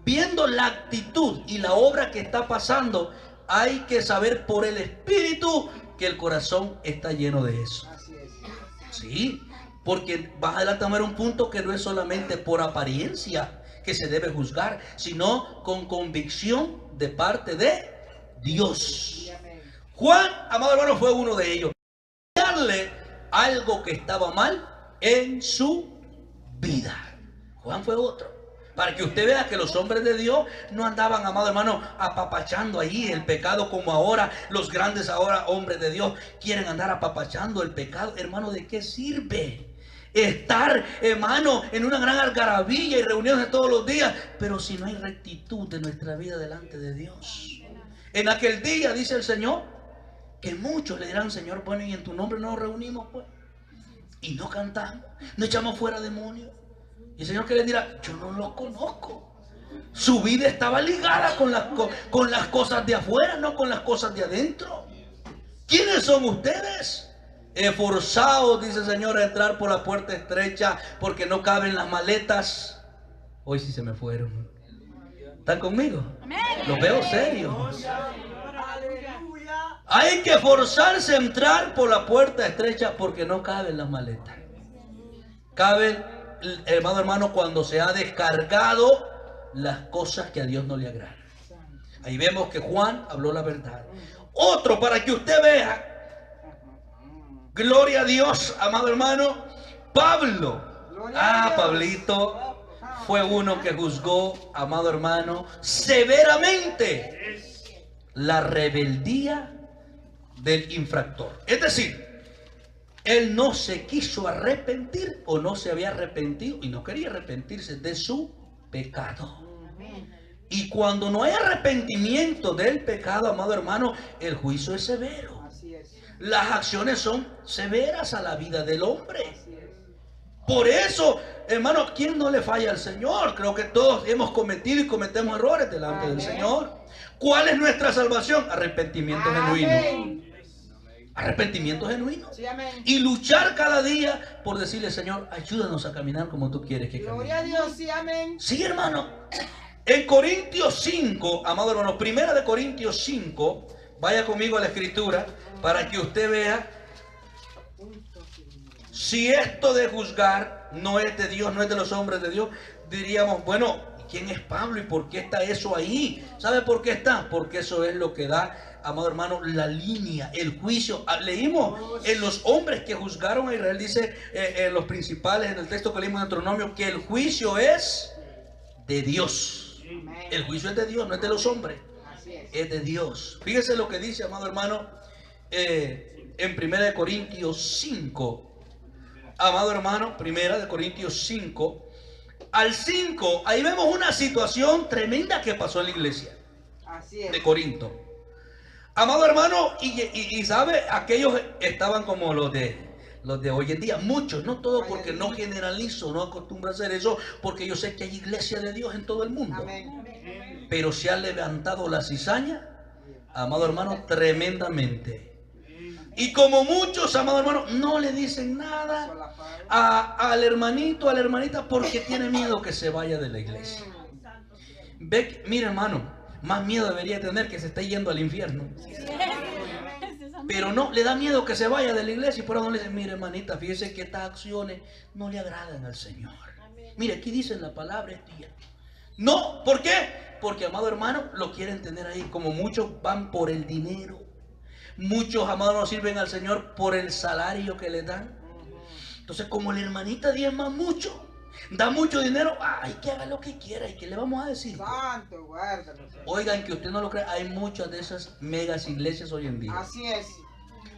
A: viendo la actitud y la obra que está pasando, hay que saber por el Espíritu que el corazón está lleno de eso.
B: Así es.
A: Sí, porque vas a adelantar un punto que no es solamente por apariencia que se debe juzgar, sino con convicción de parte de Dios.
B: Sí, amén.
A: Juan, amado hermano, fue uno de ellos. Darle algo que estaba mal en su vida. Juan fue otro. Para que usted vea que los hombres de Dios no andaban, amado hermano, apapachando ahí el pecado como ahora los grandes ahora hombres de Dios quieren andar apapachando el pecado. Hermano, ¿de qué sirve estar, hermano, en una gran algarabía y reuniones todos los días, pero si no hay rectitud de nuestra vida delante de Dios? En aquel día, dice el Señor, que muchos le dirán: Señor, bueno, y en tu nombre nos reunimos, pues, y no cantamos, no echamos fuera demonios. Y el Señor, que les dirá: yo no los conozco. Su vida estaba ligada con las cosas de afuera, no con las cosas de adentro. ¿Quiénes son ustedes? Esforzados, dice el Señor, a entrar por la puerta estrecha, porque no caben las maletas. Hoy sí se me fueron. ¿Están conmigo? Los veo serios.
B: Aleluya.
A: Hay que forzarse a entrar por la puerta estrecha porque no caben las maletas. Caben, hermano, cuando se ha descargado las cosas que a Dios no le agradan. Ahí vemos que Juan habló la verdad. Otro, para que usted vea, gloria a Dios, amado hermano, Pablo. Pablito fue uno que juzgó, amado hermano, severamente la rebeldía del infractor. Es decir, él no se quiso arrepentir, o no se había arrepentido y no quería arrepentirse de su pecado. Y cuando no hay arrepentimiento del pecado, amado hermano, el juicio es severo.
B: Así es.
A: Las acciones son severas a la vida del hombre.
B: Así es.
A: Por eso, hermano, ¿quién no le falla al Señor? Creo que todos hemos cometido y cometemos errores delante del Señor. ¿Cuál es nuestra salvación? Arrepentimiento genuino.
B: Amén.
A: Arrepentimiento genuino.
B: Sí, amén.
A: Y luchar cada día por decirle: Señor, ayúdanos a caminar como tú quieres que
B: Gloria a
A: caminemos.
B: Dios, sí, amén.
A: Sí, hermano. En Corintios 5, amado hermano, primera de Corintios 5, vaya conmigo a la escritura para que usted vea si esto de juzgar no es de Dios, no es de los hombres de Dios. Diríamos: bueno, ¿quién es Pablo y por qué está eso ahí? ¿Sabe por qué está? Porque eso es lo que da, amado hermano, la línea, el juicio. Leímos en los hombres que juzgaron a Israel, dice en los principales, en el texto que leímos en Deuteronomio, que el juicio es de Dios. El juicio es de Dios, no es de los hombres.
B: Así es.
A: Es de Dios. Fíjese lo que dice, amado hermano, en 1 Corintios 5. Amado hermano, 1 Corintios 5. Al 5, ahí vemos una situación tremenda que pasó en la iglesia
B: Así es.
A: de Corinto. Amado hermano, y sabe, aquellos estaban como los de hoy en día. Muchos, no todos, porque no generalizo, no acostumbro a hacer eso, porque yo sé que hay iglesia de Dios en todo el mundo.
B: Amén.
A: Pero se ha levantado la cizaña, amado hermano, tremendamente. Y como muchos, amado hermano, no le dicen nada al hermanito, a la hermanita, porque tiene miedo que se vaya de la iglesia. Ve, mira, hermano, más miedo debería tener que se esté yendo al infierno. Pero no, le da miedo que se vaya de la iglesia, y por eso no le dicen: mire, hermanita, fíjese que estas acciones no le agradan al Señor. Mire, aquí dice en la palabra esto y esto. No, ¿por qué? Porque, amado hermano, lo quieren tener ahí. Como muchos van por el dinero, muchos, amados, no sirven al Señor por el salario que le dan. Entonces, como la hermanita diezma mucho, da mucho dinero, ay, que haga lo que quiera. ¿Y qué le vamos a decir?
B: Santo, guárdalo.
A: Oigan, que usted no lo crea, hay muchas de esas megas iglesias hoy en día.
B: Así es.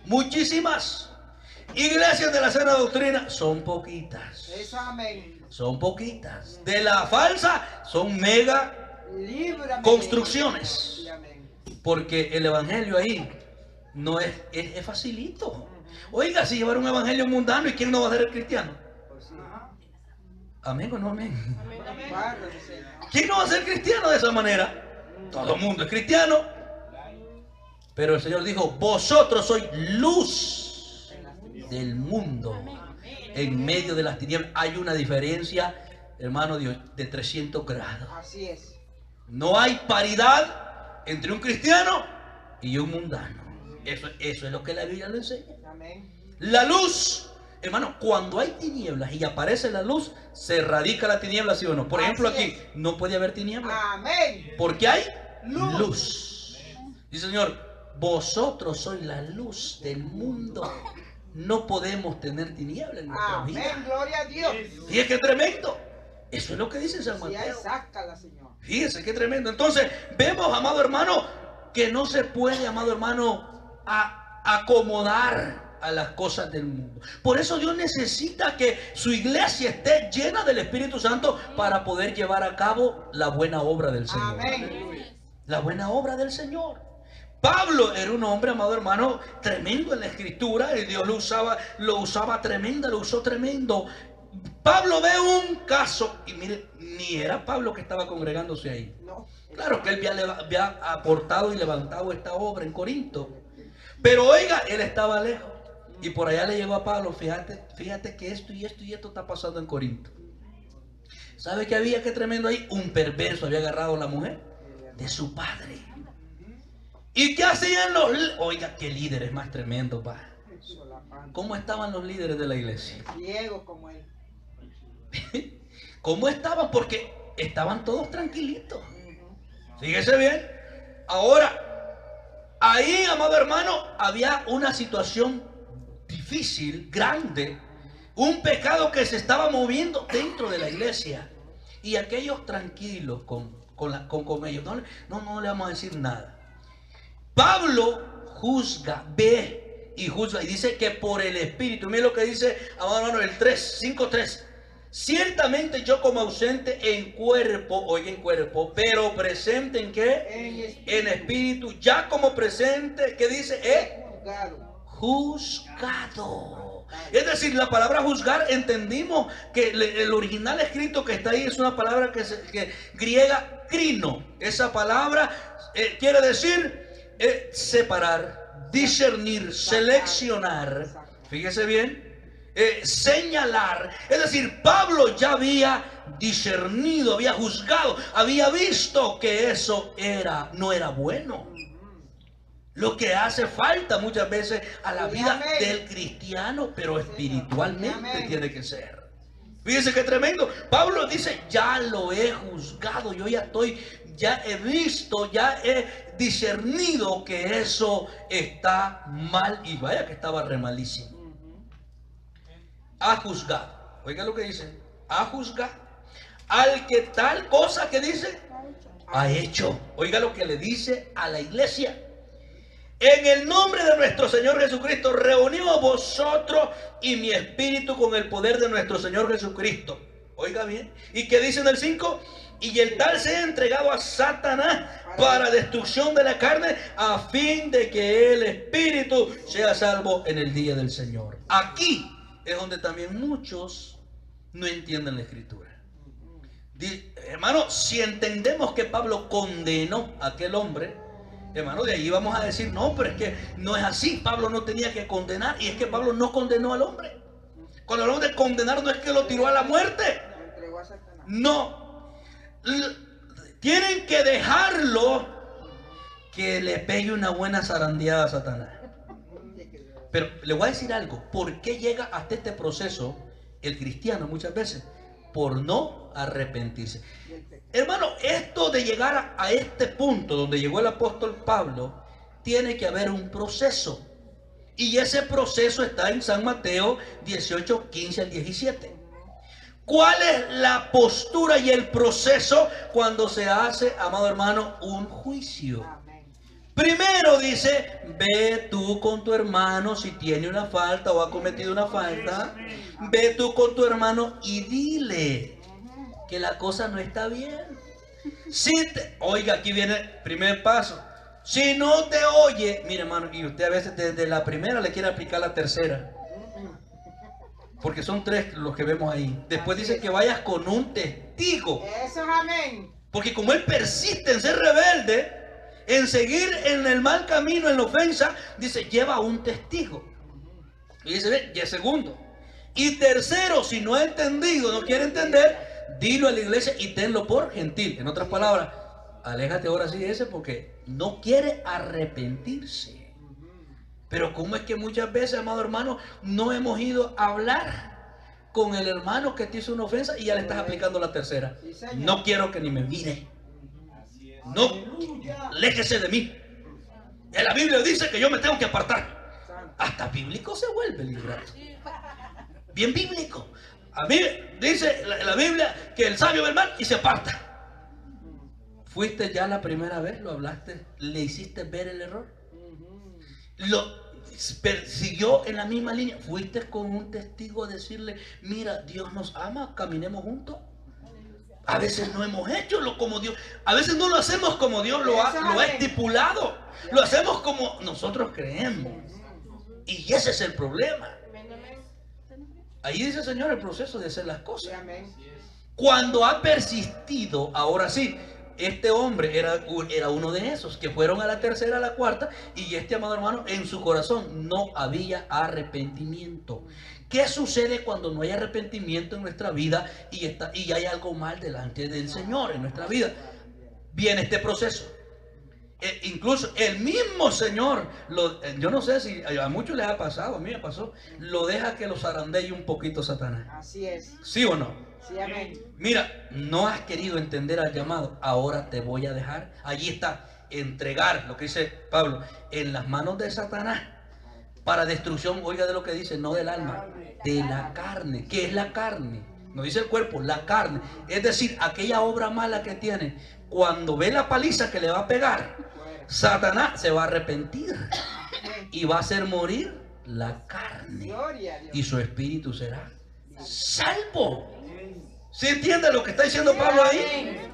A: Muchísimas. Iglesias de la sana doctrina son poquitas.
B: Eso, amén.
A: Son poquitas. De la falsa son mega
B: Líbrame.
A: construcciones.
B: Sí, amén.
A: Porque el evangelio ahí no es facilito. Oiga, si llevar un evangelio mundano, ¿y quién no va a ser el cristiano?
B: Pues sí.
A: ¿Amén o no amén?
B: Guárdame, Señor.
A: ¿Quién no va a ser cristiano de esa manera? Todo el mundo es cristiano. Pero el Señor dijo, vosotros sois luz del mundo. En medio de las tinieblas hay una diferencia, hermano, de 300 grados.
B: Así es.
A: No hay paridad entre un cristiano y un mundano. Eso es lo que la Biblia lo enseña.
B: Amén.
A: La luz, hermano, cuando hay tinieblas y aparece la luz, se erradica la tiniebla, ¿sí o no? Por ejemplo,
B: Así
A: aquí no puede haber tinieblas
B: Amén.
A: porque hay
B: Luz.
A: luz. Dice el Señor, vosotros sois la luz del mundo. No podemos tener tinieblas en nuestra vida.
B: Amén. Gloria a Dios.
A: Fíjese qué tremendo. Eso es lo que dice San
B: Si hay,
A: Mateo.
B: sácala, Señor.
A: Fíjese qué tremendo. Entonces, vemos, amado hermano, que no se puede, amado hermano, acomodar a las cosas del mundo. Por eso Dios necesita que su iglesia esté llena del Espíritu Santo para poder llevar a cabo la buena obra del Señor.
B: Amén.
A: La buena obra del Señor. Pablo era un hombre, amado hermano, tremendo en la escritura. Y Dios lo usaba tremendo, lo usó tremendo. Pablo ve un caso, y mire, ni era Pablo que estaba congregándose ahí.
B: No.
A: Claro que él había aportado y levantado esta obra en Corinto. Pero oiga, él estaba lejos. Y por allá le llegó a Pablo, fíjate que esto y esto y esto está pasando en Corinto. ¿Sabe qué había? Qué tremendo ahí. Un perverso había agarrado a la mujer de su padre. ¿Y qué hacían oiga, qué líderes más tremendos, pa?
B: Solapante.
A: ¿Cómo estaban los líderes de la iglesia?
B: Ciego como él.
A: ¿Cómo estaban? Porque estaban todos tranquilitos. Fíjese bien. Ahora, ahí, amado hermano, había una situación difícil, grande. Un pecado que se estaba moviendo dentro de la iglesia. Y aquellos tranquilos con ellos. No le vamos a decir nada. Pablo juzga, ve y juzga. Y dice que por el Espíritu. Mira lo que dice, amado hermano, el 5:3. Ciertamente yo como ausente en cuerpo, oiga, en cuerpo, pero presente en qué? En espíritu, ya como presente, ¿qué dice?
B: Juzgado.
A: Juzgado. Es decir, la palabra juzgar, entendimos que el original escrito que está ahí es una palabra que griega, crino. Esa palabra quiere decir separar, discernir, seleccionar. Fíjese bien. Señalar. Es decir, Pablo ya había discernido, había juzgado, había visto que eso no era bueno. Lo que hace falta muchas veces a la vida del cristiano, pero espiritualmente tiene que ser. Fíjense qué tremendo. Pablo dice, ya lo he juzgado, ya he visto, ya he discernido que eso está mal. Y vaya que estaba re malísimo. Ha juzgado. Oiga lo que dice. Ha juzgado al que tal cosa que dice ha hecho. Oiga lo que le dice a la iglesia. En el nombre de nuestro Señor Jesucristo, reunimos vosotros y mi espíritu con el poder de nuestro Señor Jesucristo. Oiga bien. ¿Y qué dice en el 5? Y el tal sea entregado a Satanás para destrucción de la carne, a fin de que el espíritu sea salvo en el día del Señor. Aquí es donde también muchos no entienden la escritura. Hermano, si entendemos que Pablo condenó a aquel hombre, hermano, de ahí vamos a decir, no, pero es que no es así. Pablo no tenía que condenar, y es que Pablo no condenó al hombre. Cuando hablamos de condenar, no es que lo tiró a la muerte.
B: Lo entregó a Satanás.
A: No. Tienen que dejarlo que le pegue una buena zarandeada a Satanás. Pero le voy a decir algo. ¿Por qué llega hasta este proceso el cristiano muchas veces? Por no arrepentirse. Hermano, esto de llegar a este punto donde llegó el apóstol Pablo, tiene que haber un proceso. Y ese proceso está en San Mateo 18, 15 al 17. ¿Cuál es la postura y el proceso cuando se hace, amado hermano, un juicio? Primero dice, ve tú con tu hermano si tiene una falta o ha cometido una falta. Ve tú con tu hermano y dile que la cosa no está bien. Oiga, aquí viene el primer paso. Si no te oye, mire hermano, y usted a veces desde la primera le quiere aplicar la tercera. Porque son 3 los que vemos ahí. Después dice que vayas con un testigo.
B: Eso es amén.
A: Porque como él persiste en ser rebelde, en seguir en el mal camino, en la ofensa, dice, lleva un testigo. Y dice, ve, y segundo. Y tercero, si no ha entendido, no quiere entender, dilo a la iglesia y tenlo por gentil. En otras palabras, aléjate ahora sí de ese porque no quiere arrepentirse. Pero ¿cómo es que muchas veces, amado hermano, no hemos ido a hablar con el hermano que te hizo una ofensa y ya le estás aplicando la tercera? No quiero que ni me mire. No, léjese de mí. En la Biblia dice que yo me tengo que apartar. Hasta bíblico se vuelve liberal. Bien bíblico. A mí dice la Biblia que el sabio ve el mal y se aparta. ¿Fuiste ya la primera vez? ¿Lo hablaste? ¿Le hiciste ver el error? ¿Lo persiguió en la misma línea? ¿Fuiste con un testigo a decirle, mira, Dios nos ama, caminemos juntos? A veces no hemos hecho lo como Dios, a veces no lo hacemos como Dios lo ha estipulado, lo hacemos como nosotros creemos. Y ese es el problema. Ahí dice el Señor el proceso de hacer las cosas. Cuando ha persistido, ahora sí, este hombre era uno de esos que fueron a la tercera, a la cuarta, y este amado hermano, en su corazón no había arrepentimiento. ¿Qué sucede cuando no hay arrepentimiento en nuestra vida y hay algo mal delante del Señor en nuestra vida? Viene este proceso. Incluso el mismo Señor, yo no sé si a muchos les ha pasado, a mí me pasó, lo deja que lo zarandee un poquito Satanás.
B: Así es.
A: ¿Sí o no?
B: Sí, amén.
A: Mira, no has querido entender al llamado, ahora te voy a dejar. Allí está, entregar, lo que dice Pablo, en las manos de Satanás para destrucción. Oiga de lo que dice, no del alma, de la carne. ¿Qué es la carne? No dice el cuerpo, la carne. Es decir, aquella obra mala que tiene. Cuando ve la paliza que le va a pegar, Satanás se va a arrepentir y va a hacer morir la carne y su espíritu será salvo. ¿Se entiende lo que está diciendo Pablo ahí?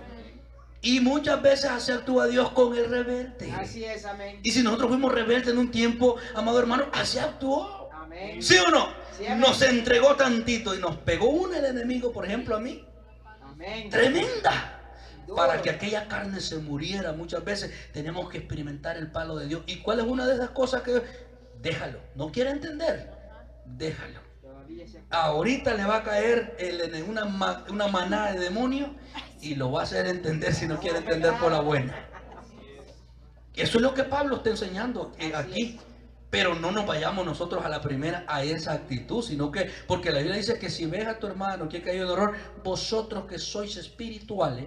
A: Y muchas veces así actúa Dios con el rebelde.
B: Así es, amén.
A: Y si nosotros fuimos rebeldes en un tiempo, amado hermano, así actuó.
B: Amén.
A: ¿Sí o no?
B: Sí, amén.
A: Nos entregó tantito y nos pegó el enemigo, por ejemplo, a mí.
B: Amén.
A: Tremenda. Para que aquella carne se muriera, muchas veces tenemos que experimentar el palo de Dios. ¿Y cuál es una de esas cosas que? Déjalo. ¿No quiere entender? Déjalo. Ahorita le va a caer una manada de demonios y lo va a hacer entender si no quiere entender por la buena. Eso es lo que Pablo está enseñando aquí. Pero no nos vayamos nosotros a la primera a esa actitud, sino que, porque la Biblia dice que si ves a tu hermano que ha caído en error, vosotros que sois espirituales,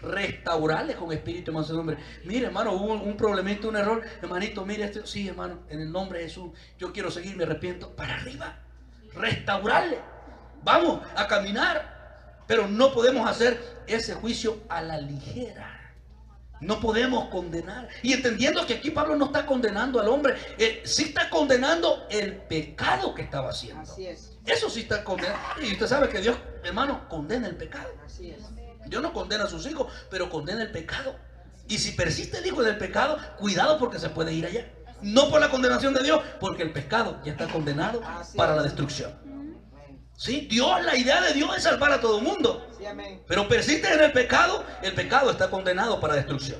A: restaurarles con espíritu y mansedumbre. Mire, hermano, hubo un problemita, un error, hermanito, mire esto, sí, hermano, en el nombre de Jesús, yo quiero seguir, me arrepiento, para arriba, restaurarle, vamos a caminar, pero no podemos hacer ese juicio a la ligera. No podemos condenar. Y entendiendo que aquí Pablo no está condenando al hombre, sí está condenando el pecado que estaba haciendo.
B: Así es.
A: Eso sí está condenando. Y usted sabe que Dios, hermano, condena el pecado.
B: Así es.
A: Dios no condena a sus hijos, pero condena el pecado. Y si persiste el hijo del pecado, cuidado porque se puede ir allá. No por la condenación de Dios, porque el pecado ya está condenado para la destrucción. Sí, Dios, la idea de Dios es salvar a todo el mundo.
B: Sí, amén.
A: Pero persiste en el pecado está condenado para destrucción,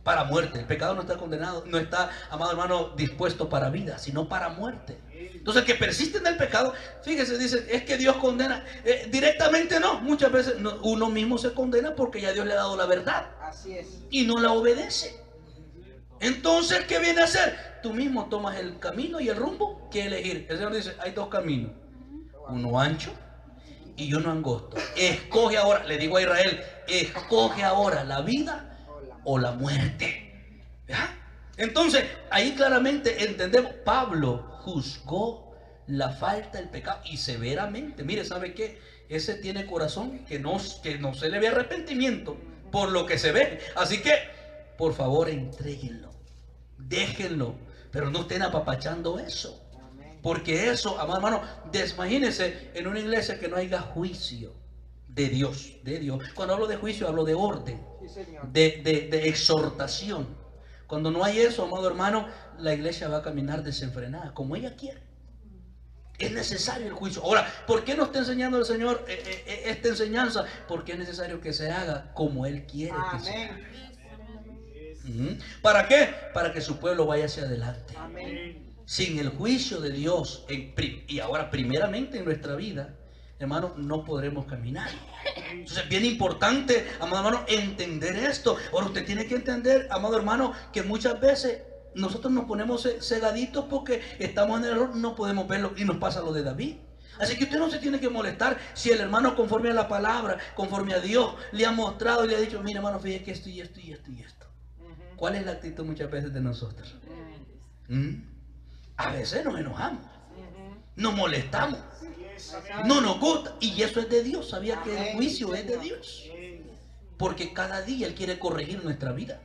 A: para muerte. El pecado no está condenado, no está, amado hermano, dispuesto para vida, sino para muerte. Entonces el que persiste en el pecado, fíjese, dice, es que Dios condena. Directamente no, muchas veces uno mismo se condena porque ya Dios le ha dado la verdad.
B: Así es.
A: Y no la obedece. Entonces, ¿qué viene a hacer? Tú mismo tomas el camino y el rumbo que elegir. El Señor dice, hay dos caminos. Uno ancho y uno angosto. Escoge ahora, le digo a Israel, escoge ahora la vida o la muerte. ¿Ya? Entonces, ahí claramente entendemos, Pablo juzgó la falta, el pecado y severamente. Mire, ¿sabe qué? Ese tiene corazón que no se le ve arrepentimiento por lo que se ve. Así que, por favor, entréguenlo. Déjenlo, pero no estén apapachando eso.
B: Amén.
A: Porque eso, amado hermano, imagínense en una iglesia que no haya juicio de Dios, de Dios. Cuando hablo de juicio, hablo de orden,
B: Sí, Señor.
A: de exhortación. Cuando no hay eso, amado hermano, la iglesia va a caminar desenfrenada, como ella quiere. Es necesario el juicio. Ahora, ¿por qué nos está enseñando el Señor esta enseñanza? Porque es necesario que se haga como Él quiere que se haga.
B: Amén.
A: ¿Para qué? Para que su pueblo vaya hacia adelante.
B: Amén.
A: Sin el juicio de Dios, y ahora primeramente en nuestra vida, hermano, no podremos caminar. Entonces es bien importante, amado hermano, entender esto. Ahora usted tiene que entender, amado hermano, que muchas veces nosotros nos ponemos cegaditos porque estamos en el error, no podemos verlo, y nos pasa lo de David. Así que usted no se tiene que molestar si el hermano, conforme a la palabra, conforme a Dios, le ha mostrado y le ha dicho: mira, hermano, fíjate que esto y esto y esto y esto. ¿Cuál es la actitud muchas veces de nosotros? A veces nos enojamos, nos molestamos, no nos gusta, y eso es de Dios. Sabía que el juicio es de Dios, porque cada día Él quiere corregir nuestra vida.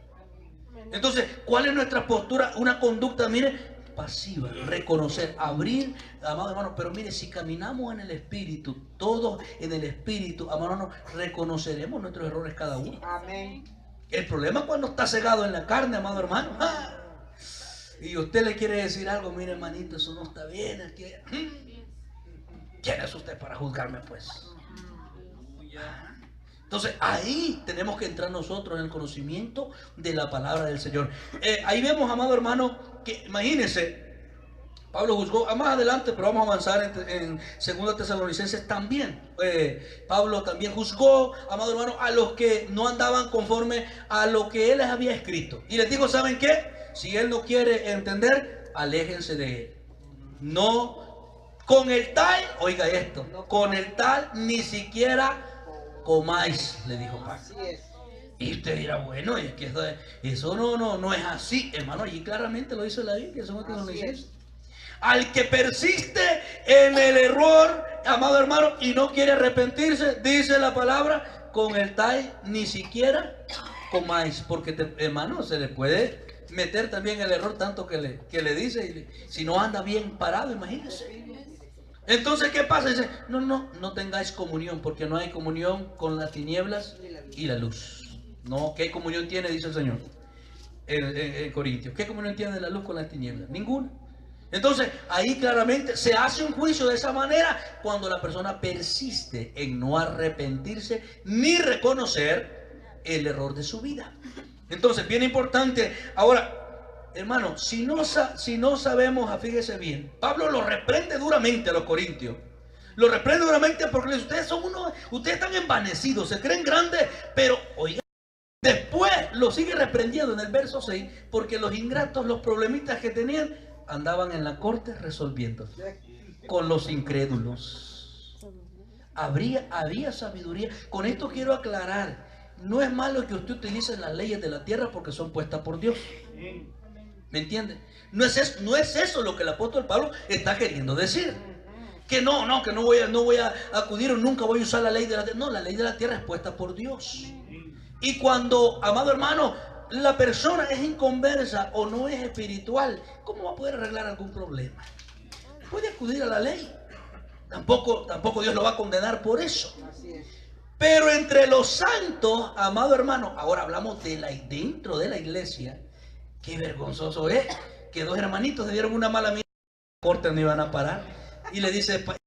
A: Entonces, ¿cuál es nuestra postura? Una conducta, mire, pasiva, reconocer, abrir, amado hermano. Pero mire, si caminamos en el Espíritu, todos en el Espíritu, amado hermano, reconoceremos nuestros errores cada uno.
B: Amén.
A: El problema es cuando está cegado en la carne, amado hermano. ¡Ah! Y usted le quiere decir algo: mire, hermanito, eso no está bien. Es que, ¿quién es usted para juzgarme, pues? Entonces ahí tenemos que entrar nosotros en el conocimiento de la palabra del Señor. Ahí vemos, amado hermano, que imagínense, Pablo juzgó, más adelante, pero vamos a avanzar en 2 Tesalonicenses también. Pablo también juzgó, amado hermano, a los que no andaban conforme a lo que él les había escrito. Y les digo: ¿saben qué? Si él no quiere entender, aléjense de él. No, con el tal, oiga esto, con el tal ni siquiera comáis, le dijo Pablo.
B: Así es.
A: Y usted dirá: bueno, es que eso no es así, hermano. Allí claramente lo dice la Biblia, eso no lo dice. Al que persiste en el error, amado hermano, y no quiere arrepentirse, dice la palabra, con el tal ni siquiera comáis. Porque, hermano, se le puede meter también el error tanto que le dice, si no anda bien parado, imagínense. Entonces, ¿qué pasa? Dice: no tengáis comunión, porque no hay comunión con las tinieblas y la luz. No, ¿qué comunión tiene? Dice el Señor en Corintios. ¿Qué comunión tiene la luz con las tinieblas? Ninguna. Entonces, ahí claramente se hace un juicio de esa manera cuando la persona persiste en no arrepentirse ni reconocer el error de su vida. Entonces, bien importante. Ahora, hermano, si no sabemos, fíjese bien, Pablo lo reprende duramente a los corintios. Lo reprende duramente porque ustedes están envanecidos, se creen grandes, pero oigan, después lo sigue reprendiendo en el verso 6, porque los ingratos, los problemitas que tenían, andaban en la corte resolviendo con los incrédulos. Había sabiduría. Con esto quiero aclarar: no es malo que usted utilice las leyes de la tierra porque son puestas por Dios. ¿Me entiende? No es eso lo que el apóstol Pablo está queriendo decir. Que no voy a acudir o nunca voy a usar la ley de la tierra. No, la ley de la tierra es puesta por Dios. Y cuando, amado hermano, la persona es inconversa o no es espiritual, ¿cómo va a poder arreglar algún problema? Puede acudir a la ley. Tampoco Dios lo va a condenar por eso.
B: Así es.
A: Pero entre los santos, amado hermano, ahora hablamos dentro de la iglesia. Qué vergonzoso es que dos hermanitos se dieron una mala mirada, corte no iban a parar, y le dice: